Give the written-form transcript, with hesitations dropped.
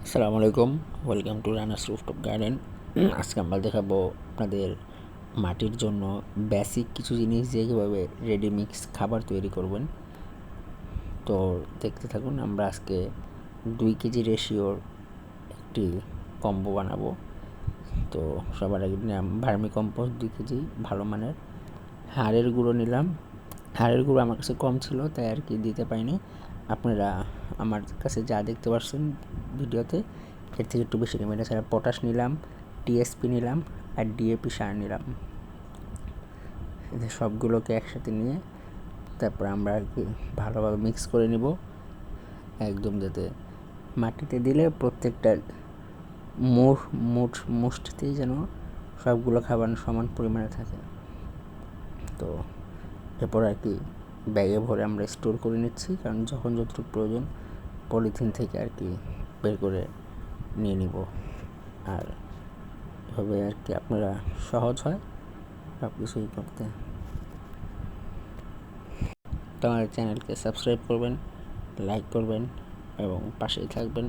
আসসালামু আলাইকুম, welcome to runners rooftop garden. আজকে আমরা দেখাবো আপনাদের মাটির জন্য বেসিক কিছু জিনিস দিয়ে কীভাবে রেডি মিক্স খাবার তৈরি করবেন। তো দেখতে থাকুন। আমরা আজকে 2 কেজি রেশিওর একটি কম্বো বানাবো। তো সবার আগে নিলাম ভার্মি কম্পোস্ট 2 কেজি ভালো মানের। হাড়ের গুঁড়ো নিলাম। হাড়ের গুঁড়ো আমার কাছে কম ছিল, তাই আর কি দিতে পারিনি। আপনারা আমার কাছে যা দেখতে পাচ্ছেন ভিডিওতে এর থেকে একটু বেশি নেবেন। এছাড়া পটাশ নিলাম, টিএসপি নিলাম আর ডিএপি সার নিলাম। এদের সবগুলোকে একসাথে নিয়ে তারপর আমরা আর কি ভালোভাবে মিক্স করে নিব, একদম যাতে মাটিতে দিলে প্রত্যেকটা মুষ্টিতেই যেন সবগুলো খাবার সমান পরিমাণে থাকে। তো এরপর আর কি ব্যাগে ভরে আমরা স্টোর করে নিচ্ছি, কারণ যখন যতটুকু প্রয়োজন পলিথিন থেকে আর কি বের করে নিয়ে নিব। আর এভাবে আর কি আপনারা সহজ হয় সব কিছুই করতে। তো আমার চ্যানেলকে সাবস্ক্রাইব করবেন, লাইক করবেন এবং পাশেই থাকবেন।